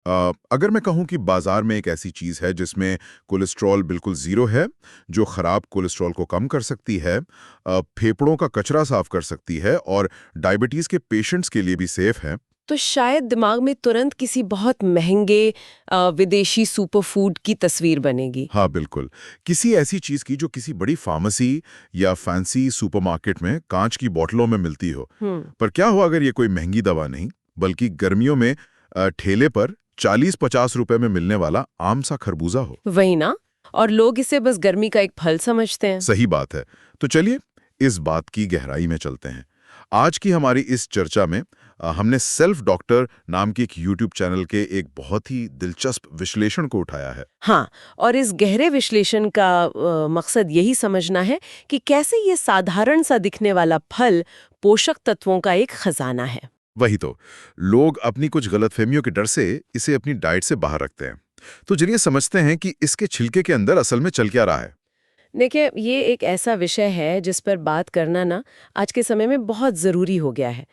अगर मैं कहूँ कि बाजार में एक ऐसी चीज़ है जिसमें कोलेस्ट्रॉल बिल्कुल ज़ीरो है, जो ख़राब कोलेस्ट्रॉल को कम कर सकती है, फेफड़ों का कचरा साफ़ कर सकती है और डायबिटीज़ के पेशेंट्स के लिए भी सेफ़ है। तो शायद दिमाग में तुरंत किसी बहुत महंगे विदेशी सुपरफूड की तस्वीर बनेगी। हाँ, बिल्कुल। किसी ऐसी चीज़ की जो किसी बड़ी फार्मेसी या फैंसी सुपरमार्केट में कांच की बोतलों में मिलती हो। हम्म। पर क्या हो अगर ये कोई महंगी दवा नहीं, बल्कि गर्मियों में ठेले पर 40-50 रुपए में मिलने वाला आम सा खरबूजा हो? वही ना। और लोग इसे बस गर्मी का एक फल समझते हैं। सही बात है। तो चलिए इस बात की गहराई में चलते हैं। आज की हमारी इस चर्चा में हमने सेल्फ डॉक्टर नाम की एक यूट्यूब चैनल के एक बहुत ही दिलचस्प विश्लेषण को उठाया है। हाँ, और इस गहरे विश्लेषण का मकसद यही समझना है कि कैसे ये साधारण सा दिखने वाला फल पोषक तत्वों का एक खजाना है। वही तो, लोग अपनी कुछ गलतफहमियों के डर से इसे अपनी डाइट से बाहर रखते हैं। तो चलिए समझते हैं कि इसके छिलके के अंदर असल में चल क्या रहा है। देखिए, ये एक ऐसा विषय है जिस पर बात करना ना आज के समय में बहुत ज़रूरी हो गया है।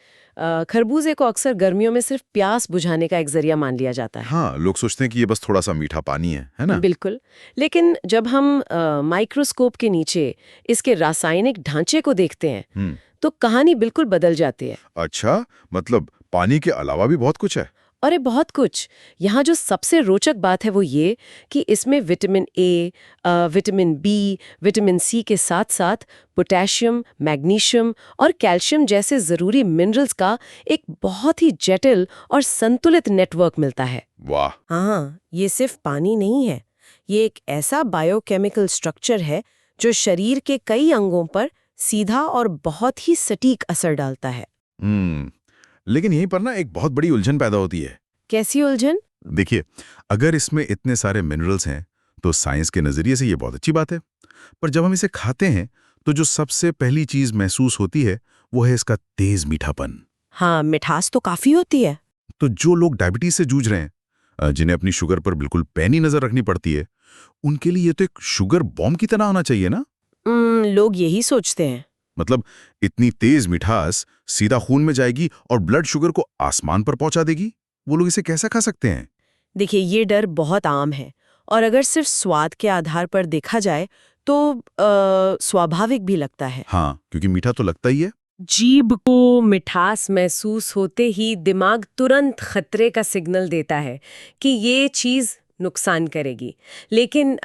खरबूजे को अक्सर गर्मियों में सिर्फ प्यास बुझाने का एक जरिया मान लिया जाता है। हाँ, लोग सोचते हैं कि ये बस थोड़ा सा मीठा पानी है ना? बिल्कुल। लेकिन जब हम माइक्रोस्कोप के नीचे इसके रासायनिक ढांचे को देखते हैं, हम्म। तो कहानी बिल्कुल बदल जाती है। अच्छा, मतलब पानी के अलावा भी बहुत कुछ है। और ये बहुत कुछ। यहाँ जो सबसे रोचक बात है वो ये कि इसमें vitamin A, vitamin B, vitamin C के साथ साथ पोटेशियम, मैग्नीशियम और कैल्शियम जैसे ज़रूरी मिनरल्स का एक बहुत ही जटिल और संतुलित नेटवर्क मिलता है। वाह। हाँ, ये सिर्फ पानी नहीं है। ये एक ऐसा बायोकेमिकल स्ट्रक्चर है जो शरीर के कई अंगों पर सीधा और बहुत ही सटीक असर डालता है। हम्म। लेकिन यहीं पर ना एक बहुत बड़ी उलझन पैदा होती है। कैसी उलझन? देखिए, अगर इसमें इतने सारे मिनरल्स हैं तो साइंस के नजरिए से ये बहुत अच्छी बात है। पर जब हम इसे खाते हैं तो जो सबसे पहली चीज महसूस होती है वो है इसका तेज मीठापन। हाँ, मिठास तो काफी होती है। तो जो लोग डायबिटीज से जूझ रहे हैं, जिन्हें अपनी शुगर पर बिल्कुल पैनी नजर रखनी पड़ती है, उनके लिए ये तो एक शुगर बॉम्ब की तरह होना चाहिए ना। लोग यही सोचते हैं। मतलब इतनी तेज मिठास सीधा खून में जाएगी और ब्लड शुगर को आसमान पर पहुंचा देगी। वो लोग इसे कैसे खा सकते हैं? देखिए, ये डर बहुत आम है और अगर सिर्फ स्वाद के आधार पर देखा जाए तो स्वाभाविक भी लगता है। हाँ, क्योंकि मीठा तो लगता ही है। जीभ को मिठास महसूस होते ही दिमाग तुरंत खतरे का सिग्नल देता है कि ये चीज़ नुकसान करेगी। लेकिन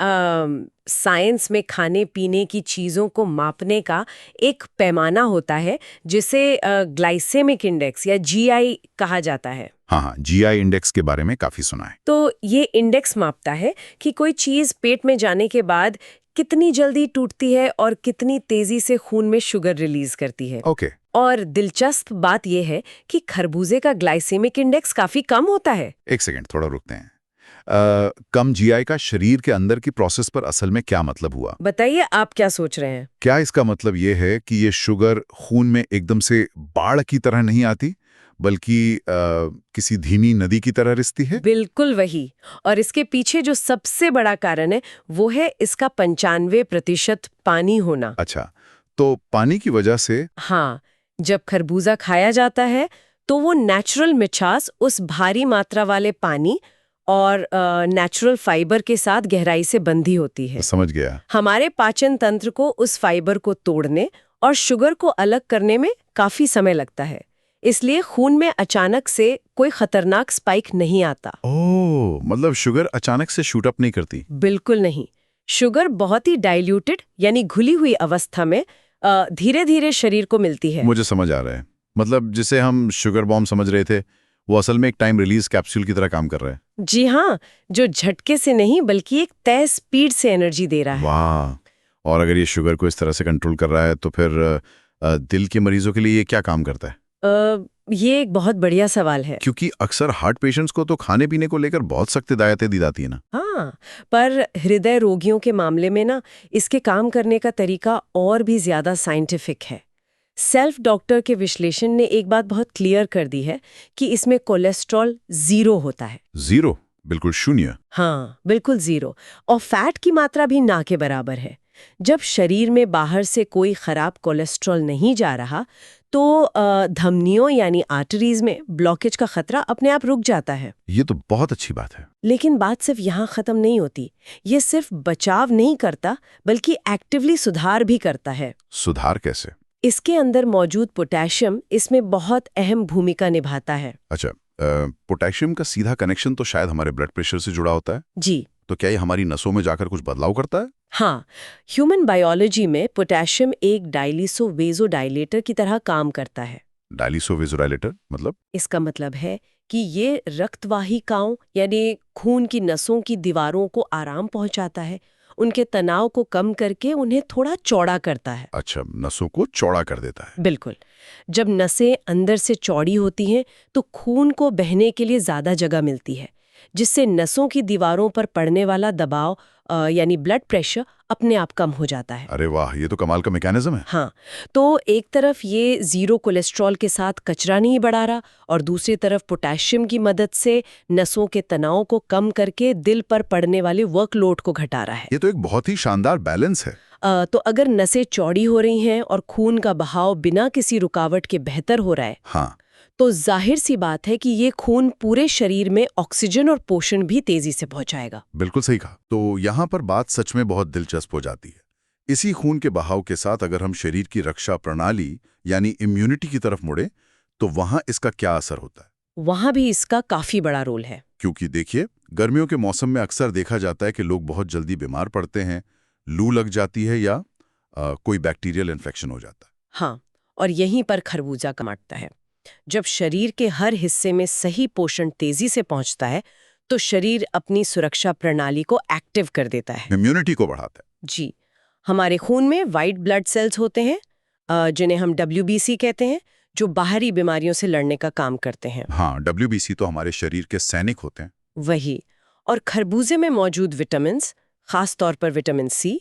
साइंस में खाने पीने की चीज़ों को मापने का एक पैमाना होता है जिसे ग्लाइसेमिक इंडेक्स या जीआई कहा जाता है। हाँ, जीआई इंडेक्स के बारे में काफी सुना है। तो ये इंडेक्स मापता है कि कोई चीज़ पेट में जाने के बाद कितनी जल्दी टूटती है और कितनी तेजी से खून में शुगर रिलीज करती है। ओके। और दिलचस्प बात यह है कि खरबूजे का ग्लाइसेमिक इंडेक्स काफी कम होता है। एक सेकंड, थोड़ा रुकते हैं। कम जीआई का शरीर के अंदर की प्रोसेस पर असल में क्या मतलब हुआ? बताइए, आप क्या सोच रहे हैं? क्या इसका मतलब ये है कि ये शुगर खून में एकदम से बाढ़ की तरह नहीं आती, बल्कि किसी धीमी नदी की तरह रिसती है? बिल्कुल वही। और इसके पीछे जो सबसे बड़ा कारण है वो है इसका 95% पानी होना। अच्छा, तो पानी की वजह से। हाँ, जब खरबूजा खाया जाता है तो वो नेचुरल मिठास उस भारी मात्रा वाले पानी और नेचुरल फाइबर के साथ गहराई से बंधी होती है। समझ गया। हमारे पाचन तंत्र को उस फाइबर को तोड़ने और शुगर को अलग करने में काफी समय लगता है। इसलिए खून में अचानक से कोई खतरनाक स्पाइक नहीं आता। ओह, मतलब शुगर अचानक से शूट अप नहीं करती? बिल्कुल नहीं। शुगर बहुत ही डाइल्यूटेड यानी घुली हुई अवस्था में धीरे धीरे शरीर को मिलती है। मुझे समझ आ रहा है। मतलब जिसे हम शुगर बॉम्ब समझ रहे थे, वो असल में एक टाइम रिलीज कैप्सूल की तरह काम कर रहा है। जी हाँ, जो झटके से नहीं बल्कि एक तय स्पीड से एनर्जी दे रहा है। वाह। और अगर ये शुगर को इस तरह से कंट्रोल कर रहा है तो फिर दिल के मरीजों के लिए ये क्या काम करता है? ये एक बहुत बढ़िया सवाल है। क्योंकि अक्सर हार्ट पेशेंट्स को तो खाने पीने को लेकर बहुत सख्त हिदायतें दी जाती है ना। हाँ, पर हृदय रोगियों के मामले में ना इसके काम करने का तरीका और भी ज्यादा साइंटिफिक है। सेल्फ डॉक्टर के विश्लेषण ने एक बात बहुत क्लियर कर दी है कि इसमें कोलेस्ट्रॉल 0 होता है। 0? बिल्कुल शून्य? हाँ, बिल्कुल 0। और फैट की मात्रा भी ना के बराबर है। जब शरीर में बाहर से कोई खराब कोलेस्ट्रॉल नहीं जा रहा तो धमनियों यानी आर्टरीज में ब्लॉकेज का खतरा अपने आप रुक जाता है। ये तो बहुत अच्छी बात है। लेकिन बात सिर्फ यहाँ खत्म नहीं होती। ये सिर्फ बचाव नहीं करता बल्कि एक्टिवली सुधार भी करता है। सुधार कैसे? इसके अंदर मौजूद पोटेशियम इसमें बहुत अहम भूमिका निभाता है। अच्छा, पोटेशियम का सीधा कनेक्शन तो शायद हमारे ब्लड प्रेशर से जुड़ा होता है। जी। तो क्या ये हमारी नसों में जाकर कुछ बदलाव करता है? हाँ, ह्यूमन बायोलॉजी में पोटेशियम एक डायलिसो वेज़ोडाइलेटर की तरह काम करता है। डायलिसो वेज़ोडाइलेटर मतलब? इसका मतलब है कि ये रक्तवाहिकाओं यानी खून की नसों की दीवारों को आराम पहुंचाता है, उनके तनाव को कम करके उन्हें थोड़ा चौड़ा करता है। अच्छा, नसों को चौड़ा कर देता है। बिल्कुल। जब नसें अंदर से चौड़ी होती हैं तो खून को बहने के लिए ज्यादा जगह मिलती है, जिससे नसों की दीवारों पर पड़ने वाला दबाव यानी ब्लड प्रेशर अपने आप कम हो जाता है। अरे वाह, ये तो कमाल का मैकेनिज्म है। हाँ, तो एक तरफ ये जीरो कोलेस्ट्रॉल के साथ कचरा नहीं बढ़ा रहा और दूसरी तरफ पोटेशियम की मदद से नसों के तनाव को कम करके दिल पर पड़ने वाले वर्कलोड को घटा रहा है। ये तो एक बहुत ही शानदार बैलेंस है। तो अगर नसें चौड़ी हो रही हैं और खून का बहाव बिना किसी रुकावट के बेहतर हो रहा है, हाँ, तो जाहिर सी बात है कि ये खून पूरे शरीर में ऑक्सीजन और पोषण भी तेजी से पहुंचाएगा। बिल्कुल सही कहा। तो यहाँ पर बात सच में बहुत दिलचस्प हो जाती है। इसी खून के बहाव के साथ अगर हम शरीर की रक्षा प्रणाली यानी इम्यूनिटी की तरफ मुड़े तो वहाँ इसका क्या असर होता है? वहाँ भी इसका काफी बड़ा रोल है। क्योंकि देखिए, गर्मियों के मौसम में अक्सर देखा जाता है कि लोग बहुत जल्दी बीमार पड़ते हैं, लू लग जाती है या कोई बैक्टीरियल इन्फेक्शन हो जाता है। हाँ, और यहीं पर खरबूजा कमाता है। जब शरीर के हर हिस्से में सही पोषण तेजी से पहुंचता है तो शरीर अपनी सुरक्षा प्रणाली को एक्टिव कर देता है, इम्यूनिटी को बढ़ाता है। जी। हमारे खून में वाइट ब्लड सेल्स होते हैं जिन्हें हम WBC कहते हैं, जो बाहरी बीमारियों से लड़ने का काम करते हैं। हाँ, WBC तो हमारे शरीर के सैनिक होते हैं। वही। और खरबूजे में मौजूद विटामिन्स, खास तौर पर विटामिन C,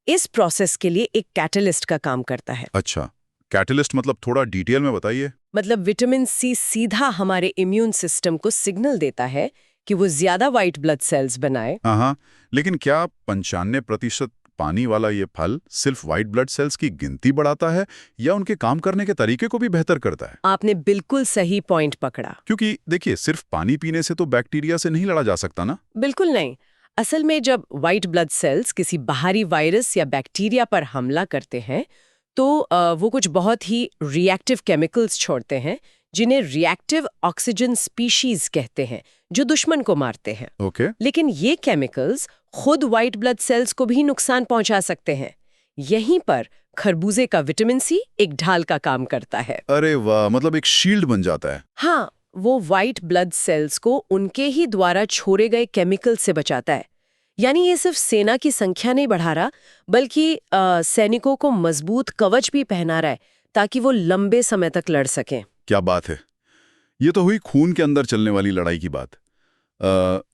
इस प्रोसेस के लिए एक कैटलिस्ट का काम करता है। अच्छा, कैटलिस्ट मतलब थोड़ा डिटेल में बताइए। मतलब विटामिन C सीधा हमारे इम्यून सिस्टम को सिग्नल देता है कि वो ज्यादा व्हाइट ब्लड सेल्स बनाए। हाँ, लेकिन क्या 95% पानी वाला ये फल सिर्फ व्हाइट ब्लड सेल्स की गिनती बढ़ाता है या उनके काम करने के तरीके को भी बेहतर करता है? आपने बिल्कुल सही पॉइंट पकड़ा। क्योंकि देखिए, सिर्फ पानी पीने से तो बैक्टीरिया से नहीं लड़ा जा सकता ना। बिल्कुल नहीं। असल में जब व्हाइट ब्लड सेल्स किसी बाहरी वायरस या बैक्टीरिया पर हमला करते हैं तो वो कुछ बहुत ही रिएक्टिव केमिकल्स छोड़ते हैं जिन्हें रिएक्टिव ऑक्सीजन स्पीशीज कहते हैं, जो दुश्मन को मारते हैं। ओके। लेकिन ये केमिकल्स खुद व्हाइट ब्लड सेल्स को भी नुकसान पहुंचा सकते हैं। यहीं पर खरबूजे का विटामिन C एक ढाल का काम करता है। अरे वाह, मतलब एक शील्ड बन जाता है। हाँ, वो व्हाइट ब्लड सेल्स को उनके ही द्वारा छोड़े गए केमिकल से बचाता है। यानी ये सिर्फ सेना की संख्या नहीं बढ़ा रहा बल्कि सैनिकों को मजबूत कवच भी पहना रहा है ताकि वो लंबे समय तक लड़ सकें। क्या बात है। ये तो हुई खून के अंदर चलने वाली लड़ाई की बात।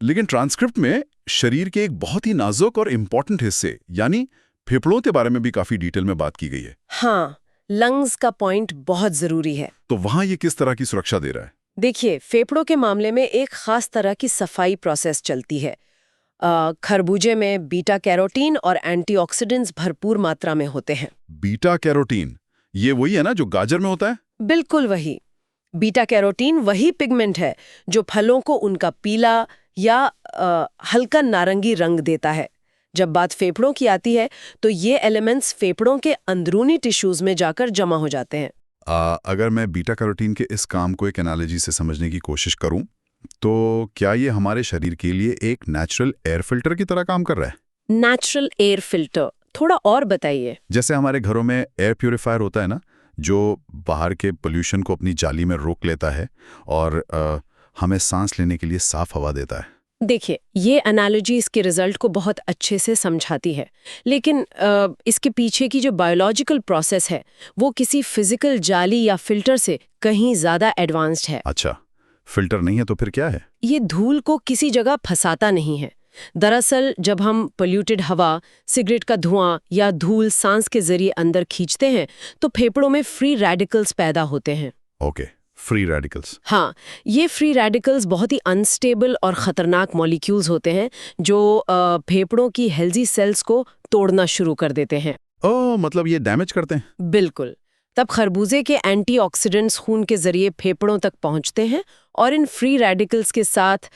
लेकिन ट्रांसक्रिप्ट में शरीर के एक बहुत ही नाजुक और इम्पोर्टेंट हिस्से यानी फेफड़ों के बारे में भी काफी डिटेल में बात की गई है। हाँ, लंग्स का पॉइंट बहुत जरूरी है। तो वहां ये किस तरह की सुरक्षा दे रहा है? देखिए, फेफड़ों के मामले में एक खास तरह की सफाई प्रोसेस चलती है। खरबूजे में बीटा कैरोटीन और एंटीऑक्सीडेंट्स भरपूर मात्रा में होते हैं। बीटा कैरोटीन, ये वही है ना जो गाजर में होता है? बिल्कुल वही। बीटा कैरोटीन वही पिगमेंट है जो फलों को उनका पीला या हल्का नारंगी रंग देता है। जब बात फेफड़ों की आती है तो ये एलिमेंट्स फेफड़ों के अंदरूनी टिश्यूज में जाकर जमा हो जाते हैं। अगर मैं बीटा कैरोटीन के इस काम को एक एनालॉजी से समझने की कोशिश करूं तो क्या ये हमारे शरीर के लिए एक नेचुरल एयर फिल्टर की तरह काम कर रहा है? नेचुरल एयर फिल्टर, थोड़ा और बताइए। जैसे हमारे घरों में एयर प्यूरिफायर होता है ना, जो बाहर के पोल्यूशन को अपनी जाली में रोक लेता है और हमें सांस लेने के लिए साफ हवा देता है। देखिए, ये एनालॉजी इसके रिजल्ट को बहुत अच्छे से समझाती है, लेकिन इसके पीछे की जो बायोलॉजिकल प्रोसेस है वो किसी फिजिकल जाली या फिल्टर से कहीं ज्यादा एडवांस्ड है। अच्छा, फिल्टर नहीं है तो फिर क्या है? ये धूल को किसी जगह फंसाता नहीं है। दरअसल जब हम पोल्यूटेड हवा, सिगरेट का धुआं या धूल सांस के जरिए अंदर खींचते हैं तो फेफड़ों में फ्री रेडिकल्स पैदा होते हैं। Okay, free radicals. हाँ, ये फ्री रेडिकल्स बहुत ही अनस्टेबल और खतरनाक मॉलिक्यूल्स होते हैं जो फेफड़ों की हेल्दी सेल्स को तोड़ना शुरू कर देते हैं। ओह, मतलब ये डैमेज करते हैं। बिल्कुल। तब खरबूजे के एंटीऑक्सीडेंट्स खून के जरिए फेफड़ों तक पहुंचते हैं और इन फ्री रेडिकल्स के साथ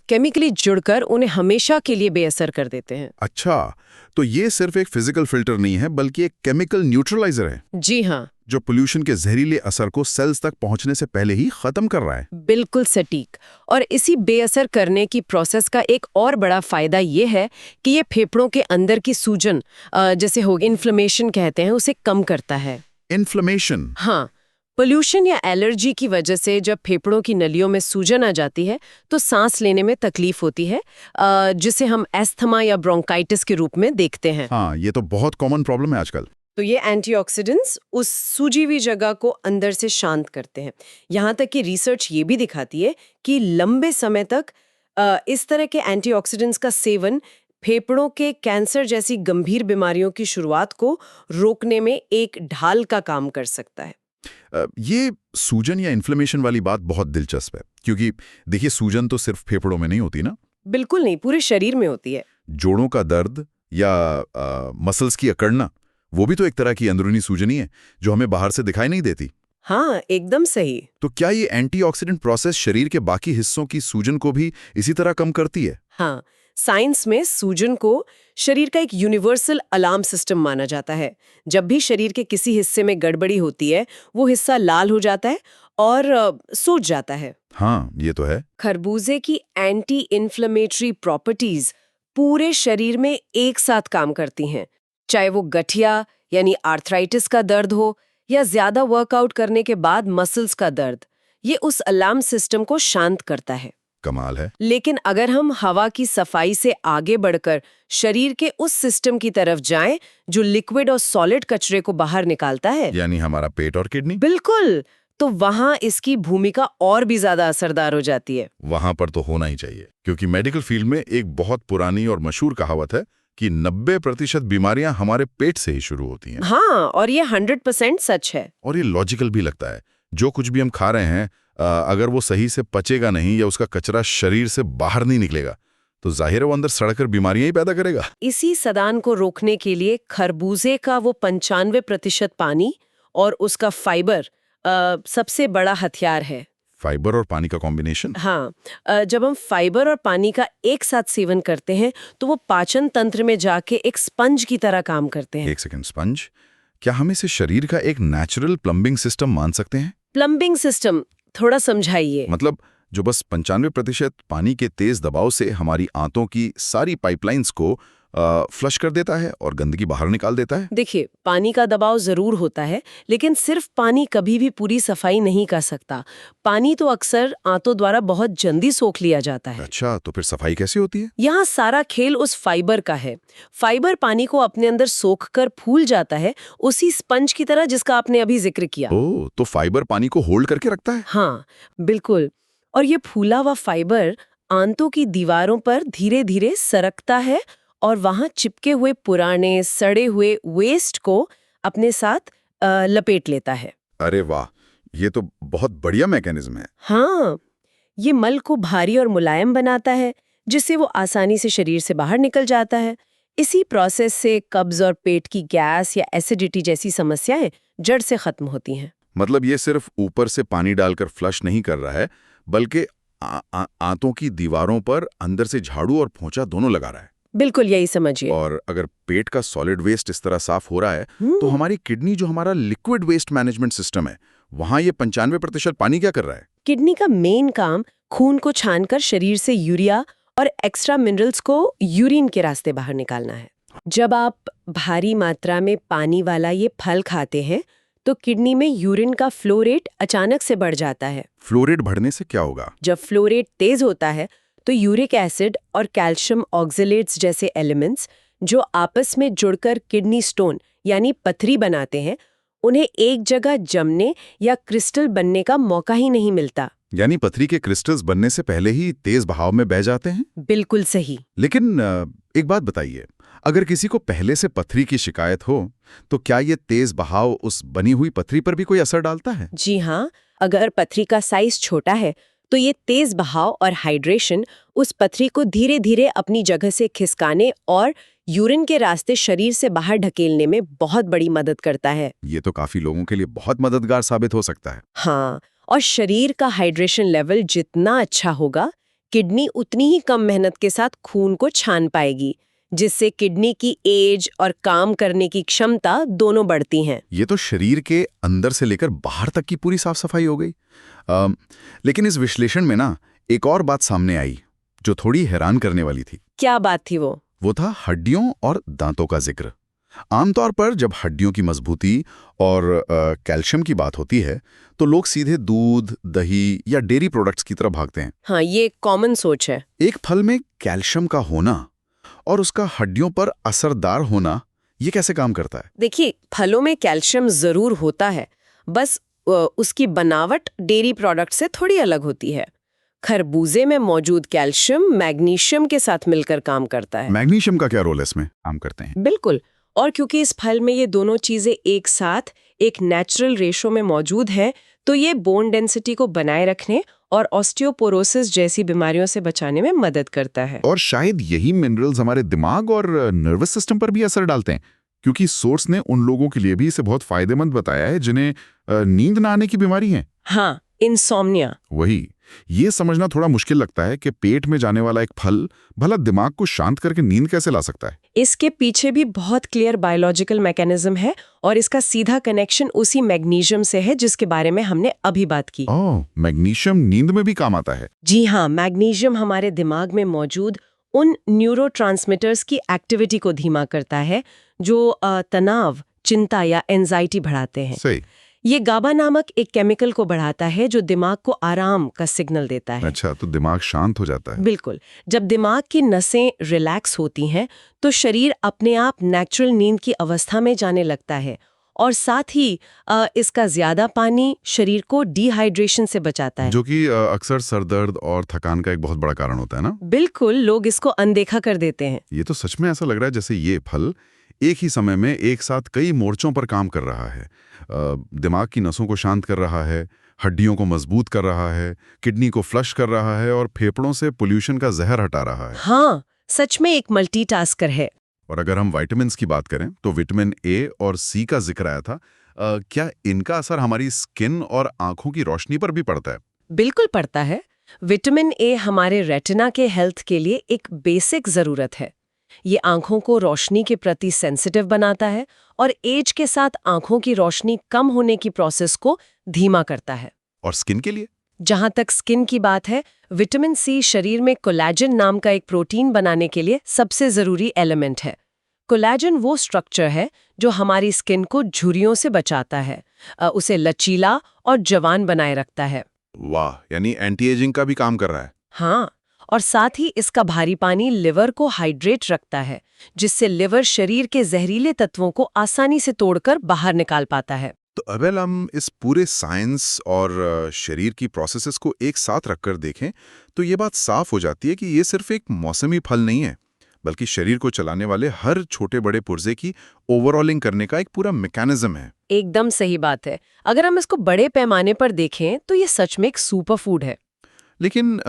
केमिकली जुड़कर उन्हें हमेशा के लिए बेअसर कर देते हैं। अच्छा, तो ये सिर्फ एक फिजिकल फिल्टर नहीं है बल्कि एक केमिकल न्यूट्रलाइजर है जी हाँ, जो पोल्यूशन के जहरीले असर को सेल्स तक पहुंचने से पहले ही खत्म कर रहा है। बिल्कुल सटीक। और इसी बेअसर करने की प्रोसेस का एक और बड़ा फायदा ये है कि ये फेफड़ों के अंदर की सूजन, जैसे हो इन्फ्लेमेशन कहते हैं, उसे कम करता है। इन्फ्लेमेशन? हाँ, पोल्यूशन या एलर्जी की वजह से जब फेफड़ों की नलियों में सूजन आ जाती है तो सांस लेने में तकलीफ होती है, जिसे हम एस्थमा या ब्रोंकाइटिस के रूप में देखते हैं। हाँ, ये तो बहुत कॉमन प्रॉब्लम है आजकल। तो ये एंटीऑक्सीडेंट्स उस सूजी हुई जगह को अंदर से शांत करते हैं। यहाँ तक कि रिसर्च ये भी दिखाती है कि लंबे समय तक इस तरह के एंटीऑक्सीडेंट्स का सेवन फेफड़ों के कैंसर जैसी गंभीर बीमारियों की शुरुआत को रोकने में एक ढाल का काम कर सकता है। ये सूजन या इन्फ्लेमेशन वाली बात बहुत दिलचस्प है, क्योंकि देखिए सूजन तो सिर्फ फेफड़ों में नहीं होती ना। बिल्कुल नहीं, पूरे शरीर में होती है। जोड़ों का दर्द या मसल्स की अकड़ना, वो भी तो एक तरह की अंदरूनी सूजन ही है जो हमें बाहर से दिखाई नहीं देती। हाँ, एकदम सही। तो क्या ये एंटीऑक्सीडेंट प्रोसेस शरीर के बाकी हिस्सों की सूजन को भी इसी तरह कम करती है? हाँ, साइंस में सूजन को शरीर का एक यूनिवर्सल अलार्म सिस्टम माना जाता है। जब भी शरीर के किसी हिस्से में गड़बड़ी होती है, वो हिस्सा लाल हो जाता है और सूज जाता है। हाँ, ये तो है। खरबूजे की एंटी इन्फ्लेमेटरी प्रॉपर्टीज पूरे शरीर में एक साथ काम करती हैं, चाहे वो गठिया यानी आर्थराइटिस का दर्द हो या ज्यादा वर्कआउट करने के बाद मसल्स का दर्द। ये उस अलार्म सिस्टम को शांत करता है। कमाल है। लेकिन अगर हम हवा की सफाई से आगे बढ़कर शरीर के उस सिस्टम की तरफ जाएं जो लिक्विड और सॉलिड कचरे को बाहर निकालता है, यानी हमारा पेट और किडनी, बिल्कुल, तो वहां इसकी भूमिका और भी ज्यादा असरदार हो जाती है। वहां पर तो होना ही चाहिए, क्योंकि मेडिकल फील्ड में एक बहुत पुरानी और मशहूर कहावत है कि 90% बीमारियां हमारे पेट से ही शुरू होती हैं। हाँ, और ये 100% सच है। और ये लॉजिकल भी लगता है। जो कुछ भी हम खा रहे हैं, अगर वो सही से पचेगा नहीं या उसका कचरा शरीर से बाहर नहीं निकलेगा, तो जाहिर है वो अंदर सड़कर बीमारियां ही पैदा करेगा। इसी सदान को रोकने के लिए खरबूजे का वो 95% पानी और उसका फाइबर सबसे बड़ा हथियार है। फाइबर और पानी का कॉम्बिनेशन? हाँ, जब हम फाइबर और पानी का एक साथ सेवन करते हैं तो वो पाचन तंत्र में जाके एक स्पंज की तरह काम करते हैं। एक सेकंड, स्पंज? क्या हम इसे शरीर का एक नेचुरल प्लम्बिंग सिस्टम मान सकते हैं? प्लम्बिंग सिस्टम थोड़ा समझाइए। मतलब जो बस 95% पानी के तेज दबाव से हमारी आंतों की सारी पाइपलाइंस को फ्लश कर देता है और गंदगी बाहर निकाल देता है। देखिए, पानी का दबाव जरूर होता है, लेकिन सिर्फ पानी कभी भी पूरी सफाई नहीं कर सकता। पानी तो अक्सर आंतों द्वारा बहुत जल्दी सोख लिया जाता है। अच्छा, तो फिर सफाई कैसे होती है? यहाँ सारा खेल उस फाइबर का है। फाइबर पानी को अपने अंदर सोख कर फूल जाता है, उसी स्पंज की तरह जिसका आपने अभी जिक्र किया। ओह, तो फाइबर पानी को होल्ड करके रखता है? हाँ, बिल्कुल। और ये फूला हुआ फाइबर आंतों की दीवारों पर धीरे धीरे सरकता है और वहां चिपके हुए पुराने सड़े हुए वेस्ट को अपने साथ लपेट लेता है। अरे वाह, ये तो बहुत बढ़िया मैकेनिज्म है। हाँ, ये मल को भारी और मुलायम बनाता है, जिससे वो आसानी से शरीर से बाहर निकल जाता है। इसी प्रोसेस से कब्ज और पेट की गैस या एसिडिटी जैसी समस्याएं जड़ से खत्म होती हैं। मतलब ये सिर्फ ऊपर से पानी डालकर फ्लश नहीं कर रहा है, बल्कि आंतों की दीवारों पर अंदर से झाड़ू और पोंछा दोनों लगा रहा है। बिल्कुल यही समझिए। और अगर पेट का सॉलिड वेस्ट इस तरह साफ हो रहा है, तो हमारी किडनी, जो हमारा लिक्विड वेस्ट मैनेजमेंट सिस्टम है, वहां ये 95% पानी क्या कर रहा है? किडनी का मेन काम खून को छानकर शरीर से यूरिया और एक्स्ट्रा मिनरल्स को यूरिन के रास्ते बाहर निकालना है। जब आप भारी मात्रा में पानी वाला ये फल खाते हैं तो किडनी में यूरिन का फ्लो रेट अचानक से बढ़ जाता है। फ्लो रेट बढ़ने से क्या होगा? जब फ्लो रेट तेज होता है तो यूरिक एसिड और कैल्शियम ऑक्सलेट्स जैसे एलिमेंट्स जो आपस में जुड़कर किडनी स्टोन यानी पथरी बनाते हैं, उन्हें एक जगह जमने या क्रिस्टल बनने का मौका ही नहीं मिलता। यानी पथरी के क्रिस्टल्स बनने से पहले ही तेज बहाव में बह जाते हैं? बिल्कुल सही। लेकिन एक बात बताइए, अगर किसी को पहले से पथरी की शिकायत हो, तो क्या ये तेज बहाव उस बनी हुई पथरी पर भी कोई असर डालता है? जी हाँ, अगर पथरी का साइज छोटा है तो ये तेज बहाव और हाइड्रेशन उस पथरी को धीरे धीरे अपनी जगह से खिसकाने और यूरिन के रास्ते शरीर से बाहर ढकेलने में बहुत बड़ी मदद करता है। ये तो काफी लोगों के लिए बहुत मददगार साबित हो सकता है। हाँ, और शरीर का हाइड्रेशन लेवल जितना अच्छा होगा, किडनी उतनी ही कम मेहनत के साथ खून को छान पाएगी, जिससे किडनी की एज और काम करने की क्षमता दोनों बढ़ती हैं। ये तो शरीर के अंदर से लेकर बाहर तक की पूरी साफ सफाई हो गई। लेकिन इस विश्लेषण में ना एक और बात सामने आई जो थोड़ी हैरान करने वाली थी। क्या बात थी वो? वो था हड्डियों और दांतों का जिक्र। आमतौर पर जब हड्डियों की मजबूती और कैल्शियम की बात होती है तो लोग सीधे दूध, दही या डेयरी प्रोडक्ट्स की तरफ भागते हैं। हाँ, ये कॉमन सोच है। एक फल में कैल्शियम का होना और उसका हड्डियों पर असरदार होना, ये कैसे काम करता है? देखिए, फलों में कैल्शियम जरूर होता है, बस उसकी बनावट डेयरी प्रोडक्ट से थोड़ी अलग होती है। खरबूजे में मौजूद कैल्शियम मैग्नीशियम के साथ मिलकर काम करता है। मैग्नीशियम का क्या रोल है इसमें काम करते हैं? बिल्कुल, और क्योंकि इस फल में ये दोनों चीजें एक साथ एक नेचुरल रेशो में मौजूद हैं, तो ये बोन डेंसिटी को बनाए रखने और ऑस्टियोपोरोसिस जैसी बीमारियों से बचाने में मदद करता है। और शायद यही मिनरल्स हमारे दिमाग और नर्वस सिस्टम पर भी असर डालते हैं, क्योंकि सोर्स ने उन लोगों के लिए भी इसे बहुत फायदेमंद बताया है जिन्हें नींद ना आने की बीमारी है। हाँ, इंसोम्निया। वही, ये समझना थोड़ा मुश्किल लगता है कि पेट में जाने वाला एक फल भला दिमाग को शांत करके नींद कैसे ला सकता है। इसके पीछे भी बहुत क्लियर बायोलॉजिकल मैकेनिज्म है और इसका सीधा कनेक्शन उसी मैग्नीशियम से है जिसके बारे में हमने अभी बात की। ओह, मैग्नीशियम नींद में भी काम आता है? जी हाँ, मैग्नीशियम हमारे दिमाग में मौजूद उन न्यूरोट्रांसमीटर्स की एक्टिविटी को धीमा करता है जो तनाव, चिंता या एंजाइटी बढ़ाते हैं। सही। ये गाबा नामक एक केमिकल को बढ़ाता है जो दिमाग को आराम का सिग्नल देता है। अच्छा, तो दिमाग शांत हो जाता है। बिल्कुल, जब दिमाग की नसें रिलैक्स होती हैं तो शरीर अपने आप नेचुरल नींद की अवस्था में जाने लगता है और साथ ही इसका ज्यादा पानी शरीर को डिहाइड्रेशन से बचाता है, जो कि अक्सर सरदर्द और थकान का एक बहुत बड़ा कारण होता है ना? बिल्कुल, लोग इसको अनदेखा कर देते हैं। ये तो सच में ऐसा लग रहा है जैसे ये फल एक ही समय में एक साथ कई मोर्चों पर काम कर रहा है। दिमाग की नसों को शांत कर रहा है, हड्डियों को मजबूत कर रहा है, किडनी को फ्लश कर रहा है और फेफड़ों से पोल्यूशन का जहर हटा रहा है। हाँ, सच में एक मल्टीटास्कर है। और अगर हम विटामिन्स की बात करें तो विटामिन ए और सी का जिक्र आया था। क्या इनका असर हमारी स्किन और आंखों की रोशनी पर भी पड़ता है? बिल्कुल पड़ता है। विटामिन ए हमारे रेटिना के हेल्थ के लिए एक बेसिक जरूरत है। ये आंखों को रोशनी के प्रति सेंसिटिव बनाता है और एज के साथ आंखों की रोशनी कम होने की प्रोसेस को धीमा करता है। और स्किन के लिए? जहां तक स्किन की बात है, विटामिन सी शरीर में कोलेजन नाम का एक प्रोटीन बनाने के लिए सबसे जरूरी एलिमेंट है। कोलेजन वो स्ट्रक्चर है जो हमारी स्किन को झुर्रियों से बचाता है, उसे लचीला और जवान बनाए रखता है। वाह, यानी एंटी एजिंग का भी काम कर रहा है। हाँ, और साथ ही इसका भारी पानी लिवर को हाइड्रेट रखता है, जिससे लिवर शरीर के जहरीले तत्वों को आसानी से तोड़कर बाहर निकाल पाता है। तो अबेल हम इस पूरे साइंस और शरीर की प्रोसेसेस को एक साथ रखकर देखें तो ये बात साफ हो जाती है कि ये सिर्फ एक मौसमी फल नहीं है, बल्कि शरीर को चलाने वाले हर छोटे बड़े पुर्जे की ओवरऑलिंग करने का एक पूरा मैकेनिज्म है। एकदम सही बात है। अगर हम इसको बड़े पैमाने पर देखें तो ये सच में एक सुपर फूड है। लेकिन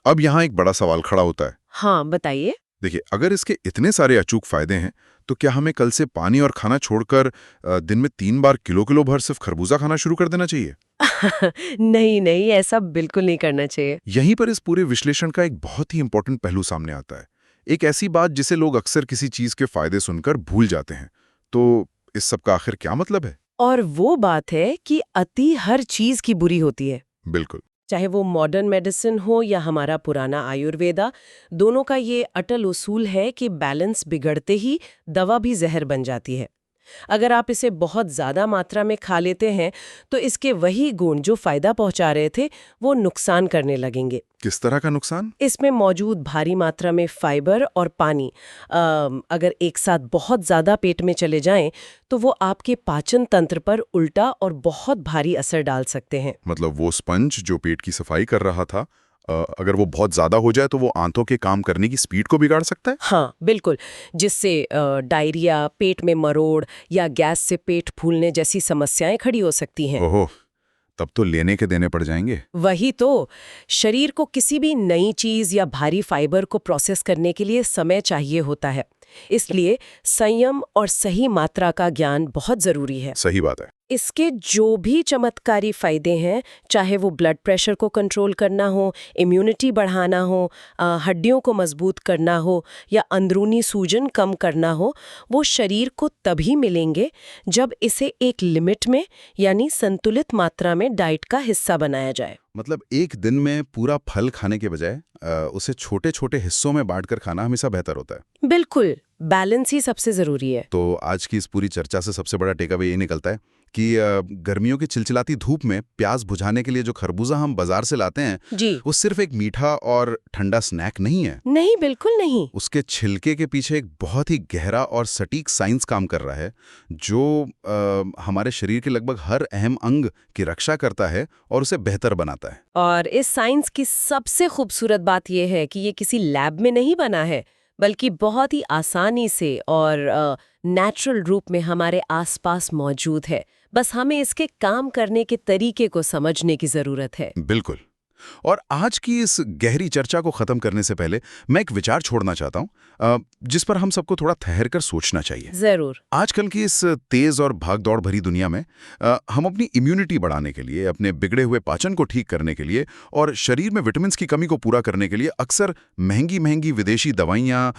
अब यहाँ एक बड़ा सवाल खड़ा होता है। हाँ, बताइए। देखिए, अगर इसके इतने सारे अचूक फायदे हैं तो क्या हमें कल से पानी और खाना छोड़कर दिन में 3 बार किलो भर सिर्फ खरबूजा खाना शुरू कर देना चाहिए? नहीं नहीं, ऐसा बिल्कुल नहीं करना चाहिए। यहीं पर इस पूरे विश्लेषण का एक बहुत ही इंपॉर्टेंट पहलू सामने आता है, एक ऐसी बात जिसे लोग अक्सर किसी चीज के फायदे सुनकर भूल जाते हैं। तो इस सब का आखिर क्या मतलब है? और वो बात है कि अति हर चीज की बुरी होती है। बिल्कुल। चाहे वो मॉडर्न मेडिसिन हो या हमारा पुराना आयुर्वेदा, दोनों का ये अटल उसूल है कि बैलेंस बिगड़ते ही दवा भी जहर बन जाती है। अगर आप इसे बहुत ज़्यादा मात्रा में खा लेते हैं तो इसके वही गुण जो फायदा पहुंचा रहे थे वो नुकसान करने लगेंगे। किस तरह का नुकसान? इसमें मौजूद भारी मात्रा में फाइबर और पानी अगर एक साथ बहुत ज़्यादा पेट में चले जाएं तो वो आपके पाचन तंत्र पर उल्टा और बहुत भारी असर डाल सकते हैं। मतलब वो स्पंज जो पेट की सफाई कर रहा था, अगर वो बहुत ज्यादा हो जाए तो वो आंतों के काम करने की स्पीड को बिगाड़ सकता है? हाँ, बिल्कुल, जिससे डायरिया, पेट में मरोड़ या गैस से पेट फूलने जैसी समस्याएं खड़ी हो सकती हैं। ओहो, तब तो लेने के देने पड़ जाएंगे। वही तो, शरीर को किसी भी नई चीज या भारी फाइबर को प्रोसेस करने के लिए समय चाहिए होता है। इसलिए संयम और सही मात्रा का ज्ञान बहुत जरूरी है। सही बात है। इसके जो भी चमत्कारी फायदे हैं, चाहे वो ब्लड प्रेशर को कंट्रोल करना हो, इम्यूनिटी बढ़ाना हो, हड्डियों को मजबूत करना हो या अंदरूनी सूजन कम करना हो, वो शरीर को तभी मिलेंगे जब इसे एक लिमिट में यानी संतुलित मात्रा में डाइट का हिस्सा बनाया जाए। मतलब एक दिन में पूरा फल खाने के बजाय उसे छोटे छोटे हिस्सों में बांटकर खाना हमेशा बेहतर होता है। बिल्कुल, बैलेंस ही सबसे जरूरी है। तो आज की इस पूरी चर्चा से सबसे बड़ा टेकअवे ये निकलता है कि गर्मियों की चिलचिलाती धूप में प्यास बुझाने के लिए जो खरबूजा हम बाजार से लाते हैं, जी, वो सिर्फ एक मीठा और ठंडा स्नैक नहीं है। नहीं, बिल्कुल नहीं। उसके छिलके के पीछे एक बहुत ही गहरा और सटीक साइंस काम कर रहा है, जो हमारे शरीर के लगभग हर अहम अंग की रक्षा करता है और उसे बेहतर बनाता है। और इस साइंस की सबसे खूबसूरत बात यह है कि ये किसी लैब में नहीं बना है, बल्कि बहुत ही आसानी से और नेचुरल रूप में हमारे आसपास मौजूद है। बस हमें इसके काम करने के तरीके को समझने की जरूरत है। बिल्कुल। और आज की इस गहरी चर्चा को खत्म करने से पहले मैं एक विचार छोड़ना चाहता हूं, जिस पर हम सबको थोड़ा ठहर कर सोचना चाहिए। जरूर। आजकल की इस तेज और भागदौड़ भरी दुनिया में हम अपनी इम्यूनिटी बढ़ाने के लिए, अपने बिगड़े हुए पाचन को ठीक करने के लिए और शरीर में विटामिन की कमी को पूरा करने के लिए अक्सर महंगी महंगी विदेशी दवाइयां,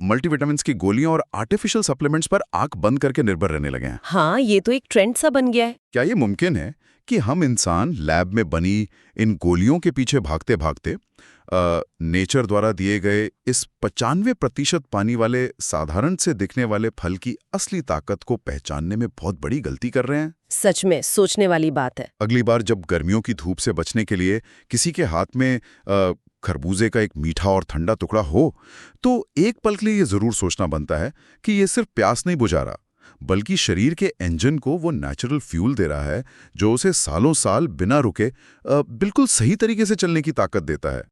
मल्टीविटामिन की गोलियां और आर्टिफिशियल सप्लीमेंट्स पर आंख बंद करके निर्भर रहने लगे हैं। हाँ, ये तो एक ट्रेंड सा बन गया है। क्या ये मुमकिन है कि हम इंसान लैब में बनी इन गोलियों के पीछे भागते भागते नेचर द्वारा दिए गए इस 95% पानी वाले साधारण से दिखने वाले फल की असली ताकत को पहचानने में बहुत बड़ी गलती कर रहे हैं? सच में सोचने वाली बात है। अगली बार जब गर्मियों की धूप से बचने के लिए किसी के हाथ में खरबूजे का एक मीठा और ठंडा टुकड़ा हो, तो एक पल के लिए ये जरूर सोचना बनता है कि ये सिर्फ प्यास नहीं बुझा रहा, बल्कि शरीर के इंजन को वो नेचुरल फ्यूल दे रहा है जो उसे सालों साल बिना रुके बिल्कुल सही तरीके से चलने की ताकत देता है।